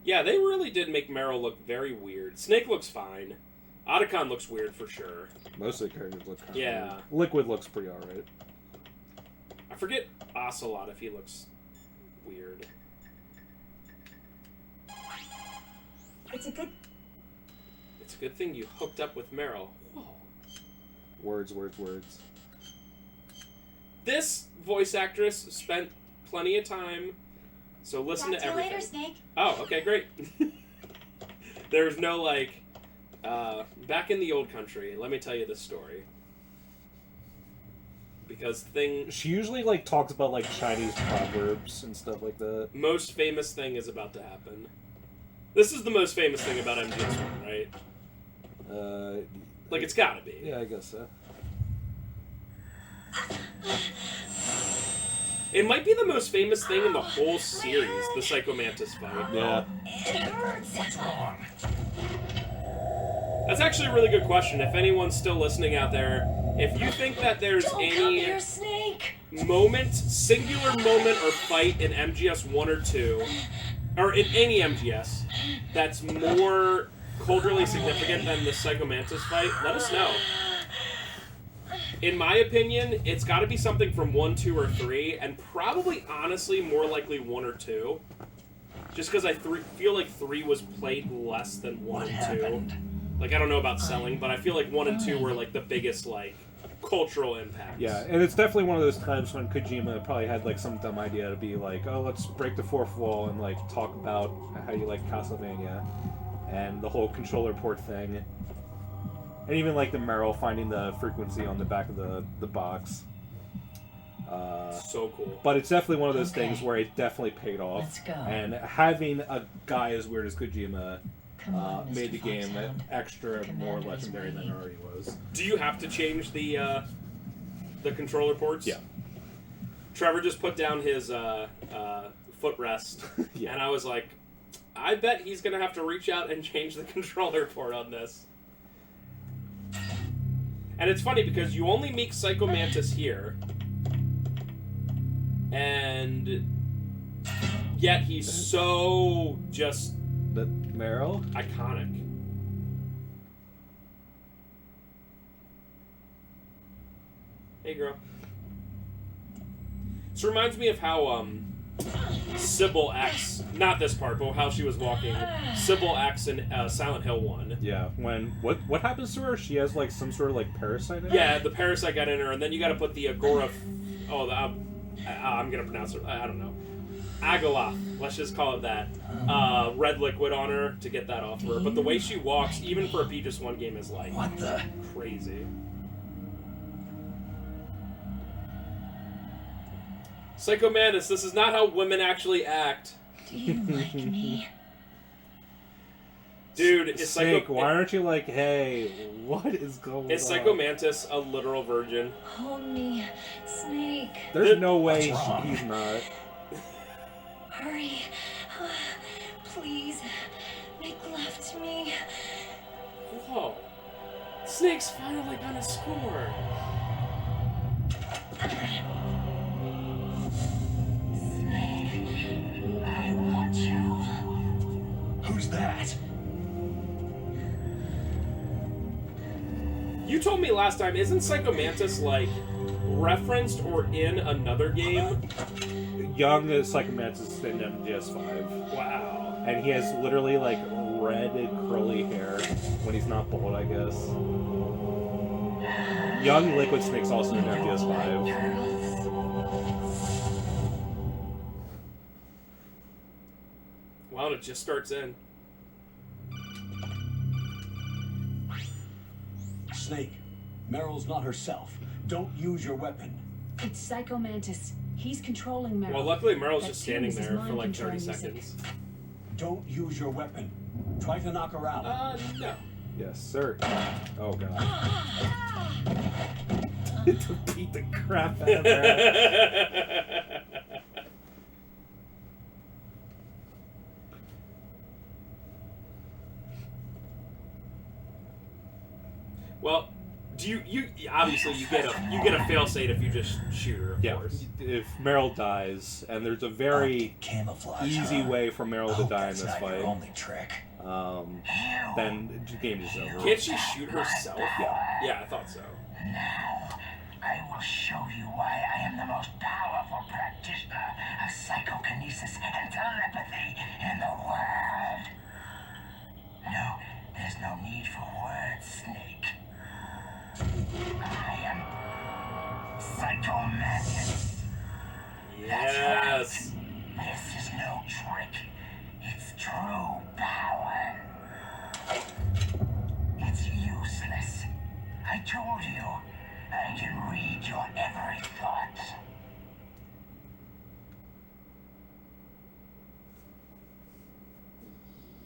Yeah, they really did make Meryl look very weird. Snake looks fine. Otacon looks weird for sure. Most of the characters look kind of Yeah. weird. Liquid looks pretty alright. I forget Ocelot if he looks weird. It's a good thing you hooked up with Meryl. Whoa. Words. This voice actress spent plenty of time, so listen to everything. Later, Snake. Oh, okay, great. There's no, like, back in the old country, let me tell you this story. Because She usually, like, talks about, like, Chinese proverbs and stuff like that. most famous thing is about to happen. This is the most famous thing about MGS1, right? Like, it's gotta be. Yeah, I guess so. It might be the most famous thing in the whole series, the Psycho Mantis fight. Yeah. What's wrong? That's actually a really good question. If anyone's still listening out there, if you think that there's Don't come any here, Snake. singular moment or fight in MGS 1 or 2, or in any MGS, that's more culturally significant than the Psycho Mantis fight, let us know. In my opinion, it's got to be something from 1, 2, or 3, and probably, honestly, more likely 1 or 2. Just because I feel like 3 was played less than 1 and 2. Like, I don't know about selling, but I feel like 1 and 2 were, like, the biggest, like, cultural impacts. Yeah, and it's definitely one of those times when Kojima probably had, like, some dumb idea to be like, oh, let's break the fourth wall and, like, talk about how you like Castlevania and the whole controller port thing. And even, like, the Meryl finding the frequency on the back of the box. So cool. But it's definitely one of those things where it definitely paid off. Let's go. And having a guy as weird as Kojima made the Mr. game Foxhound. extra more Commander's legendary than it waiting. already was. Do you have to change the controller ports? Yeah. Trevor just put down his footrest, Yeah. and I was like, I bet he's going to have to reach out and change the controller port on this. And it's funny because you only meet Psycho Mantis here, and yet he's so just The Meryl? iconic. Hey, girl. This reminds me of how Sybil acts, not this part, but how she was walking. Sybil acts in Silent Hill 1. Yeah, when what happens to her? She has like some sort of like parasite in her? Yeah, the parasite got in her, and then you got to put the Agora. I'm gonna pronounce it. I don't know. Agala, let's just call it that. Red liquid on her to get that off her. But the way she walks, even for a Peaches 1 game, is like What the? crazy. Psycho Mantis, this is not how women actually act. Do you like me? Dude, is Snake, Psycho... why aren't you like, hey, what is going on? Is Psycho Mantis a literal virgin? Hold me, Snake. There's no way What's wrong? he's not. Hurry. Please. Make love to me. Whoa. Snake's finally gonna score. Snake, I want you. Who's that? You told me last time, isn't Psycho Mantis, like, referenced or in another game? Young Psycho Mantis in MGS5. Wow. And he has literally like red curly hair when he's not bald, I guess. Young Liquid Snake's also in MGS5. Wow, it just starts in. Snake, Meryl's not herself. Don't use your weapon. It's Psycho Mantis. He's controlling Meryl. Well, luckily Meryl's That just standing tunes his there for like mind 30 control seconds. Don't use your weapon. Try to knock her out. No. Yes, sir. Oh god. To beat the crap out of her. Well, do you obviously you get a failsafe if you just shoot her, of course. If Meryl dies, and there's a very Camouflage, easy huh? way for Meryl to Hope die in that's this not your fight, only trick. then the game is over. Can't she shoot herself? Yeah. Yeah, I thought so. Now, I will show you why I am the most powerful practitioner of psychokinesis and telepathy in the world. No, there's no need for words, Snake. I am Psycho Mantis. Yes. This is no trick. It's true power. It's useless. I told you, I can read your every thought.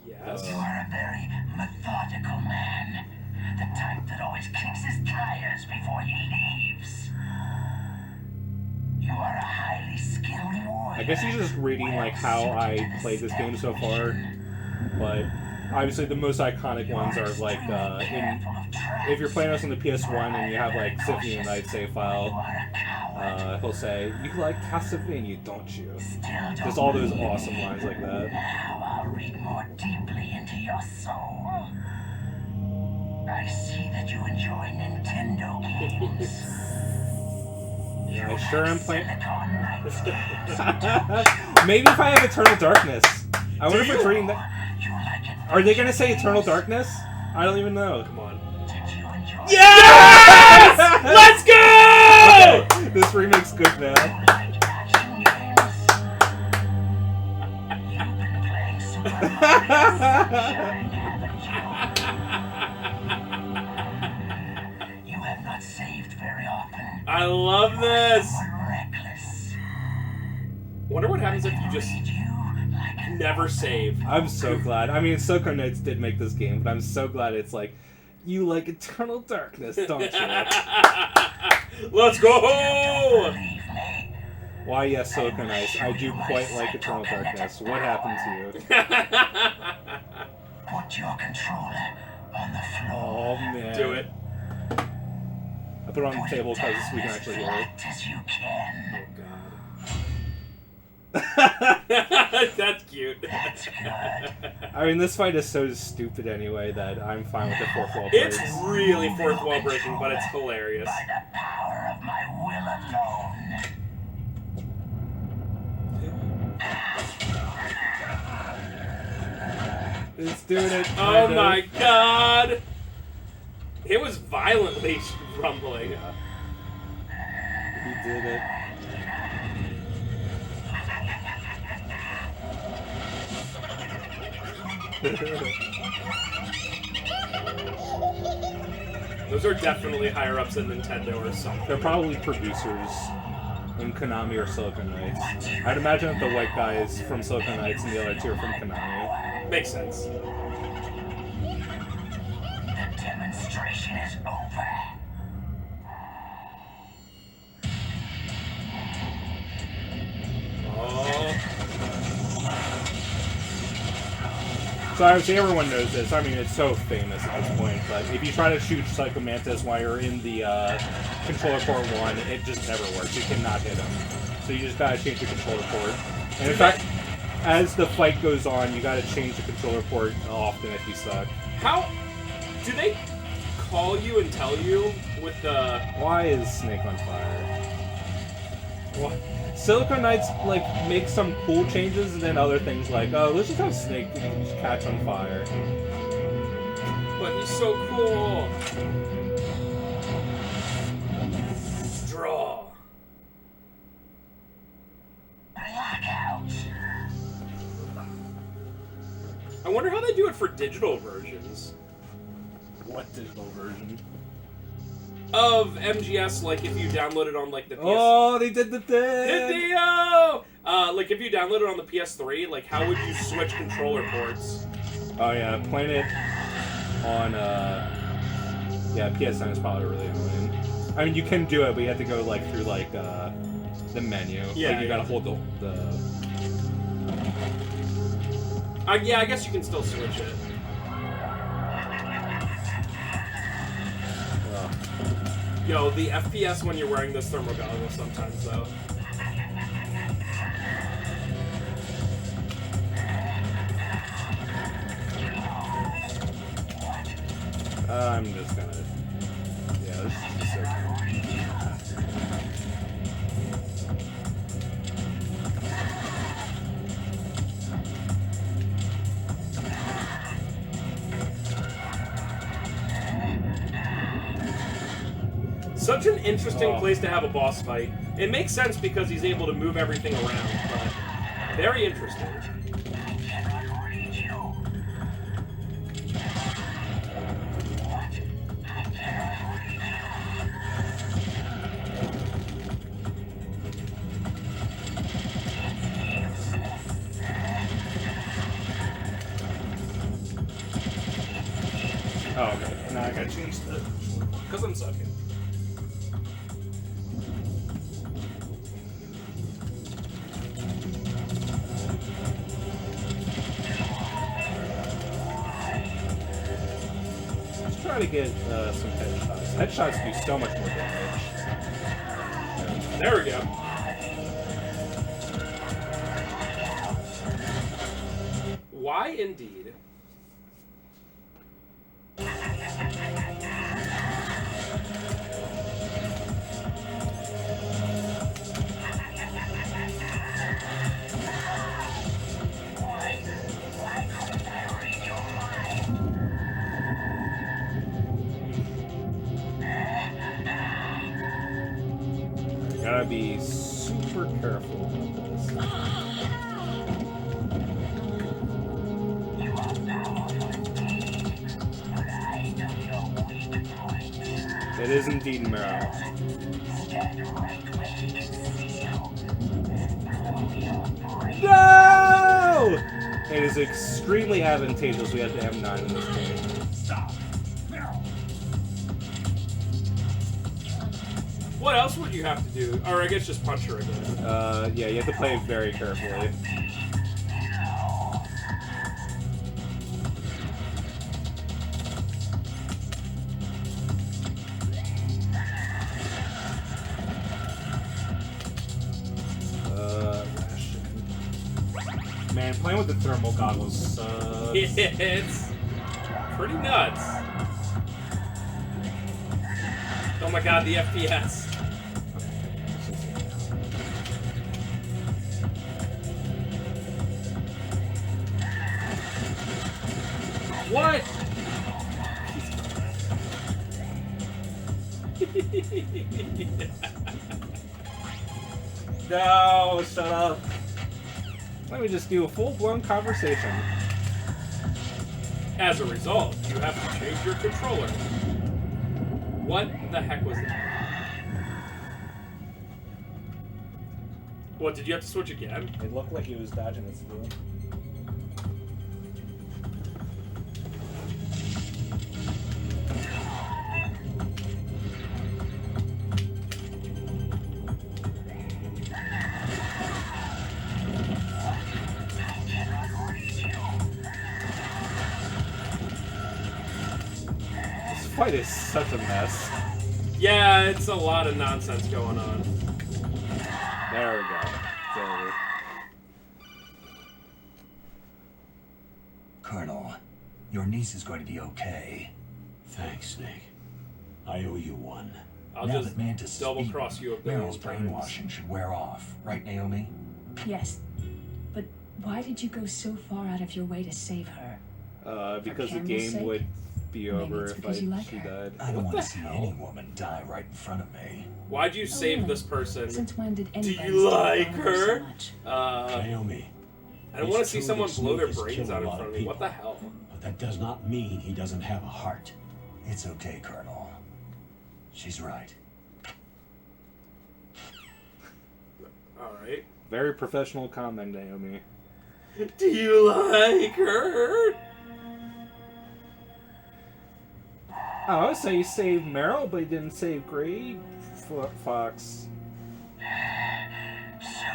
Yes. You are a very methodical man. The type that always kicks his tires before he leaves. You are a highly skilled warrior. I guess he's just reading like how I played this game so far, but obviously the most iconic ones are like if you're playing this on the PS1 and you have like Symphony of the Night save file, he'll say, "You like Castlevania, don't you?" Just all those awesome lines like that. Now I'll read more deeply into your soul. I see that you enjoy Nintendo games. I sure am playing. Silicon Knights games. Maybe if I have Eternal Darkness. I wonder if it's reading that. You like it? Are they gonna say Eternal Darkness? I don't even know. Come on. Did you enjoy Yes! Let's go! Okay, this remake's good now. like action games? You've been playing Super Mario Sunshine, haven't you? You have not saved very often. I love this. Somewhat reckless. Wonder what happens if you just Read you like a never save. I'm so glad. I mean, Psycho Mantis did make this game, but I'm so glad it's like, you like Eternal Darkness, don't you? Let's go! believe me. Why, yes, Psycho Mantis. I do quite like Eternal Darkness. What happened to you? Put your controller on the floor. Oh, man. Do it. I put it on the table because we can actually hear it. Flat as you can. Oh god. That's cute. That's good. I mean, this fight is so stupid anyway that I'm fine with the fourth wall breaks. It's really fourth wall breaking, but it's hilarious. By the power of my will alone. It's doing it. Oh kind of. my god! It was violently rumbling. He did it. Those are definitely higher ups than Nintendo or something. They're probably producers in Konami or Silicon Knights. I'd imagine that the white guy is from Silicon Knights and the other two are from Konami. Makes sense. The demonstration is over. Oh. So obviously everyone knows this. I mean, it's so famous at this point. But if you try to shoot Psycho Mantis while you're in the controller port 1, it just never works. You cannot hit him. So you just gotta change the controller port. And in fact, as the fight goes on, you gotta change the controller port often if you suck. How do they call you and tell you with the... Why is Snake on fire? What? Silicon Knights like make some cool changes, and then other things like, oh, let's just have Snake just catch on fire. But he's so cool. Draw. Blackout. I wonder how they do it for digital versions What digital version? of MGS. Like if you download it on like the PS. Oh, they did the thing. Video! Like if you download it on the PS3, like how would you switch controller ports? Oh yeah, playing it on yeah, PSN is probably really annoying. I mean, you can do it, but you have to go like through like the menu. Yeah, like, you gotta hold the. Yeah, I guess you can still switch it. Yo, the FPS when you're wearing those thermal goggles sometimes, though. I'm just gonna... Yeah, this is just so Such an interesting place to have a boss fight. It makes sense because he's able to move everything around, but very interesting. Oh, okay. Now I gotta change the... Because I'm sucking. Let's try to get some headshots. Headshots do so much more damage. There we go. Why indeed? Gotta be super careful about this. It is indeed Meryl. No! It is extremely advantageous we have the M9 in this game. Stop. Meryl. What else would you have to do? Or I guess just punch her again. Yeah, you have to play it very carefully. Man, playing with the thermal goggles sucks. It's pretty nuts. Oh my god, the FPS. What? No, shut up. Let me just do a full-blown conversation. As a result, you have to change your controller. What the heck was that? What, did you have to switch again? It looked like he was dodging its through. This fight is such a mess. Yeah, it's a lot of nonsense going on. There we go. It's over. Colonel, your niece is going to be okay. Thanks, Snake. I owe you one. I'll Now just that Mantis is double cross beaten, you a billion Meryl's times. brainwashing should wear off. Right, Naomi? Yes. But why did you go so far out of your way to save her? Because the Cameron's game sake? would be over it's if because you like she her. died. I don't What want the to see hell? any woman die right in front of me. Why'd you save yeah. this person? Since when did Do anybody you stop like loving her? so much? Naomi. I don't It's want to see true someone that blow their Snake has brains killed out a in lot front of of me. What the people. hell? But that does not mean he doesn't have a heart. It's okay, Colonel. She's right. Alright. Very professional comment, Naomi. Do you like her? Oh, so you saved Meryl, but you didn't save Gray Fox. So,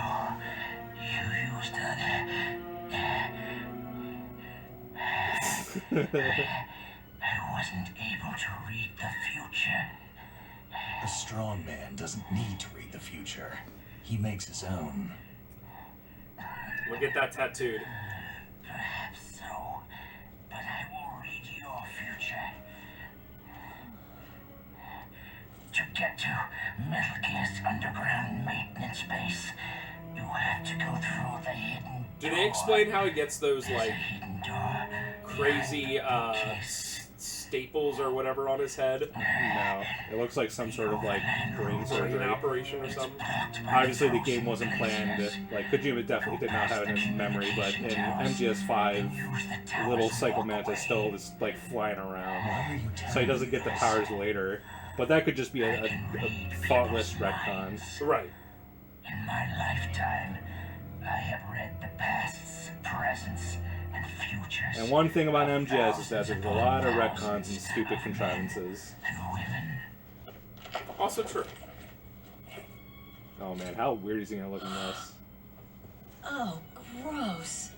you used I wasn't able to read the future. A strong man doesn't need to read the future. He makes his own. We'll get that tattooed. Perhaps so, but I will read your future. To get to Metal Gear's underground maintenance base, you have to go through the hidden Do door. they explain how he gets those, There's like, a hidden door crazy, staples or whatever on his head? No, it looks like some sort of like brain Brain surgery. operation or something? Obviously, the game wasn't planned. Like Kojima definitely did not have it in his memory, but in MGS5, little Psycho Mantis still is like flying around, so he doesn't get the powers later. But that could just be a thoughtless retcon. Right. In my lifetime, I have read the pasts, presents, and futures. And one thing about MGS is that there's a lot of retcons and stupid contrivances. And women. Also true. Oh man, how weird is he gonna look in this? Oh, gross.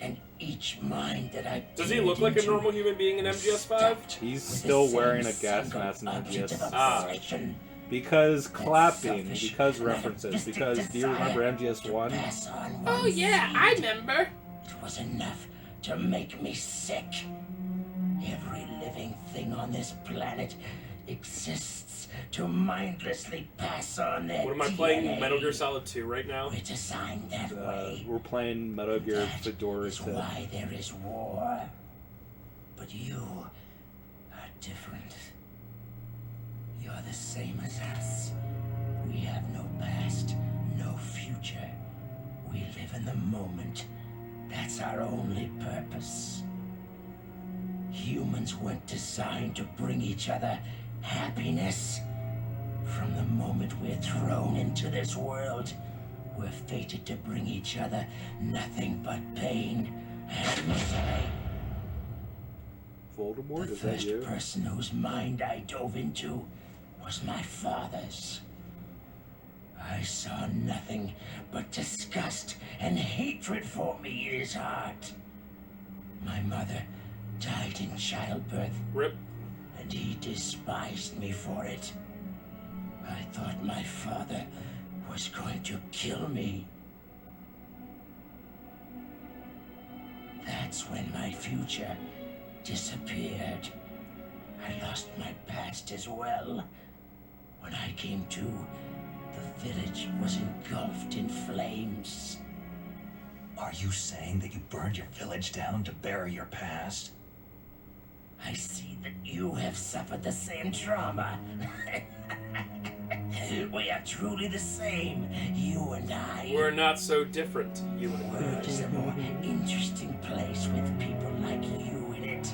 And each mind that I Does he look like a normal human being in MGS5? He's still wearing a gas mask in MGS. Ah. Because clapping, because references, because do you remember MGS1? Oh yeah, I remember. It was enough to make me sick. Every living thing on this planet exists to mindlessly pass on their What am I DNA. playing? Metal Gear Solid 2 right now? We're designed that way. We're playing Metal Gear That Fedora is 2. why there is war. But you are different. You're the same as us. We have no past, no future. We live in the moment. That's our only purpose. Humans weren't designed to bring each other happiness. From the moment we're thrown into this world, we're fated to bring each other nothing but pain and misery. Voldemort, The is that first you? person whose mind I dove into was my father's. I saw nothing but disgust and hatred for me in his heart. My mother died in childbirth, Rip. and he despised me for it. I thought my father was going to kill me. That's when my future disappeared. I lost my past as well. When I came to, the village was engulfed in flames. Are you saying that you burned your village down to bury your past? I see that you have suffered the same trauma. We are truly the same, you and I. We're not so different, you and World is a more interesting place with people like you in it.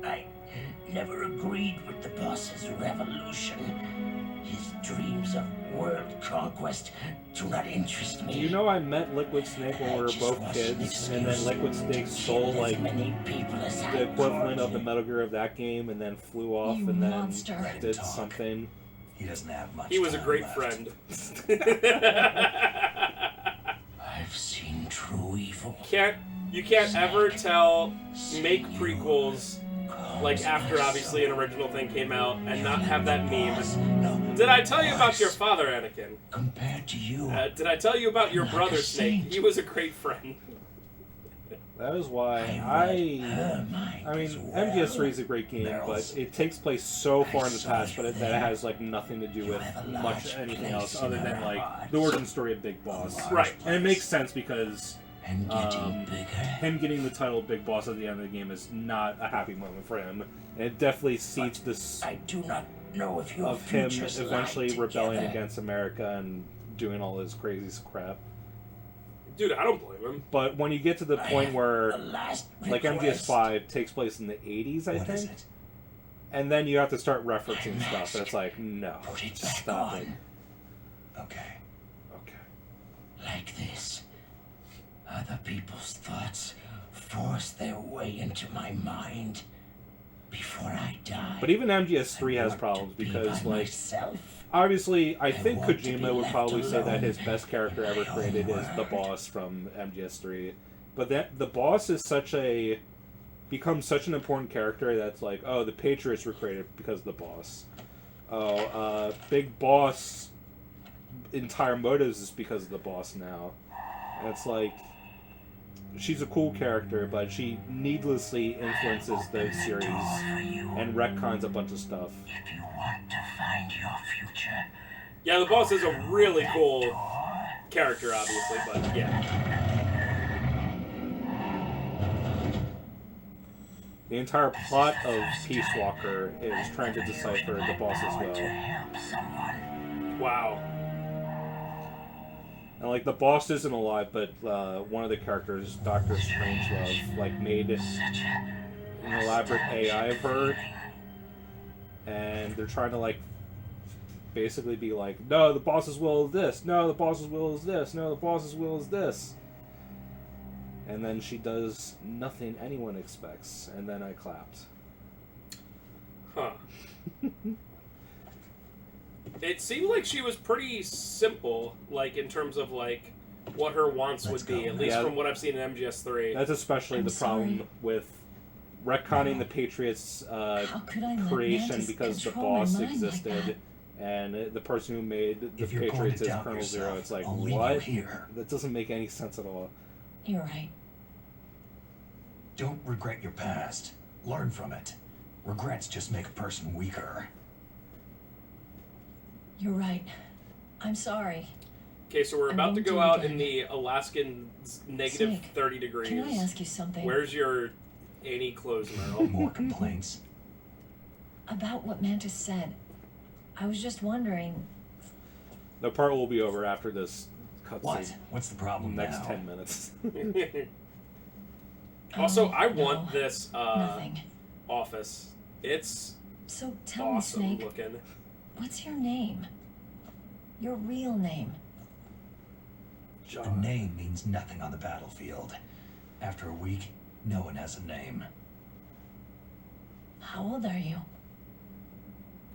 I never agreed with the boss's revolution. His dreams of world conquest do not interest me. Do you know I met Liquid Snake when we were both kids, and then Liquid Snake stole like the equivalent of the Metal Gear of that game, and then flew off You and then monster. did something. He doesn't have much He was a time great left. friend. I've seen true evil. You can't ever make prequels like after obviously an original thing came out and not have that meme. Did I tell you about your father, Anakin? Compared to you, Did I tell you about your brother, Snake? He was a great friend. That is why I mean, MGS3 is a great game, but it takes place so far in the past, but that it has like nothing to do with much anything else other than like the origin story of Big Boss. Right. And it makes sense because and getting bigger. him getting the title of Big Boss at the end of the game is not a happy moment for him. And it definitely seeds this I do not know if your of him futures lie eventually rebelling together. against America and doing all this crazy crap. Dude, I don't blame him. But when you get to the point The where last like request. MGS5 takes place in the 80s, I What is think. it? And then you have to start referencing stuff, and it's like, no, Put it back stop on. it. Okay. Okay. Like this. Other people's thoughts force their way into my mind before I die. But even MGS3 I has want problems to be because, by like, myself. obviously, I think want to be Kojima would left probably say that alone his best character ever in my created own is the world. boss from MGS3. But that the boss is such a becomes such an important character that's like, oh, the Patriots were created because of the boss. Oh, Big Boss entire motives is because of the boss now. And it's like, she's a cool character, but she needlessly influences the series and retcons a bunch of stuff. If you want to find your future, Yeah, the boss is a really cool character, obviously, but yeah. The entire plot of Peace Walker is trying to decipher the boss as to well. help someone. Wow. And like the boss isn't alive, but one of the characters, Dr. Strangelove, like made an elaborate AI of her, and they're trying to like basically be like, no, the boss's will is this, no, the boss's will is this, no, the boss's will is this. And then she does nothing anyone expects, and then I clapped. Huh. It seemed like she was pretty simple, like, in terms of, like, what her wants would be, at least from what I've seen in MGS3. That's especially the problem with retconning the Patriots' creation because the boss existed, and the person who made the Patriots is Colonel Zero. It's like, what? That doesn't make any sense at all. You're right. Don't regret your past. Learn from it. Regrets just make a person weaker. You're right. I'm sorry. Okay, so we're about to go out in the Alaskan negative Snake, 30 degrees. Can I ask you something? Where's your any clothes, Merle? More complaints? About what Mantis said. I was just wondering. The part will be over after this cutscene. What? What's the problem Next now? 10 minutes. Also, I no, want this nothing. office. It's So tell awesome me, Snake, looking. what's your name? Your real name? A name means nothing on the battlefield. After a week, no one has a name. How old are you?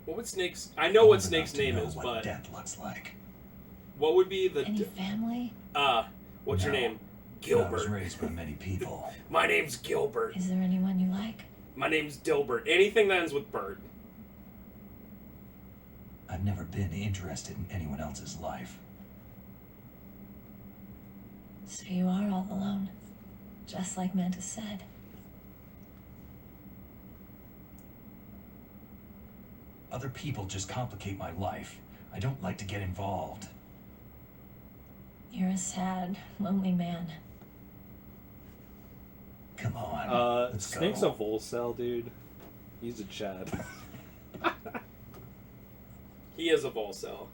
What would Snake's... I know what Old Snake's enough to name know is, what but death looks like. what would be the... Any family? What's your No. name? I was Gilbert. raised by many people. My name's Gilbert. Is there anyone you like? My name's Dilbert. Anything that ends with Bert. I've never been interested in anyone else's life. So you are all alone, just like Mantis said. Other people just complicate my life. I don't like to get involved. You're a sad, lonely man. Come on. Let's Snake's go. a Volcel, dude. He's a Chad. He is a Volcel.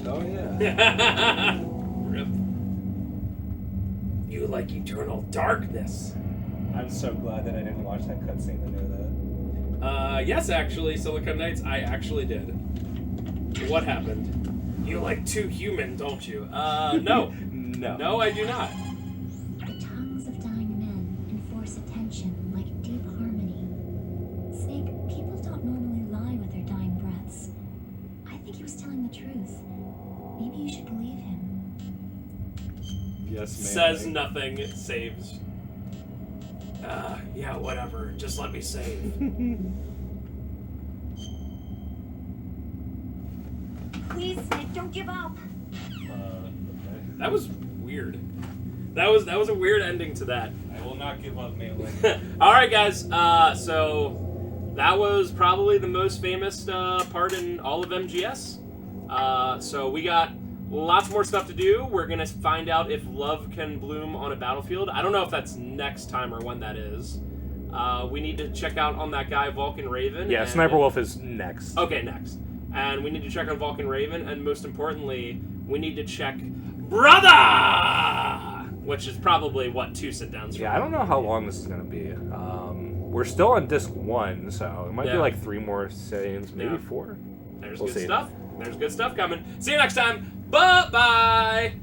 Oh, yeah. Rip. You like eternal darkness. I'm so glad that I didn't watch that cutscene to know that. Yes, actually, Silicon Knights, I actually did. What happened? You like too human, don't you? No. No. No, I do not. The tongues of dying men enforce attention like deep harmony. Snake, people don't normally lie with their dying breaths. I think he was telling the truth. Maybe you should believe him. Yes, man. Says nothing, saves. Yeah, whatever. Just let me save. Please, Snake, don't give up. Okay. That was weird. That was a weird ending to that. I will not give up, Melee. All right, guys. So that was probably the most famous part in all of MGS. So we got lots more stuff to do. We're gonna find out if love can bloom on a battlefield. I don't know if that's next time or when that is. We need to check out on that guy Vulcan Raven. Yeah, and- Sniper Wolf is next. Okay, next. And we need to check on Vulcan Raven, and most importantly, we need to check Brother! Which is probably, what, 2 sit-downs from Yeah, I don't know how long this is going to be. We're still on disc 1, so it might be like 3 more scenes, maybe Yeah. 4. There's We'll good see. stuff. There's good stuff coming. See you next time. Bye-bye!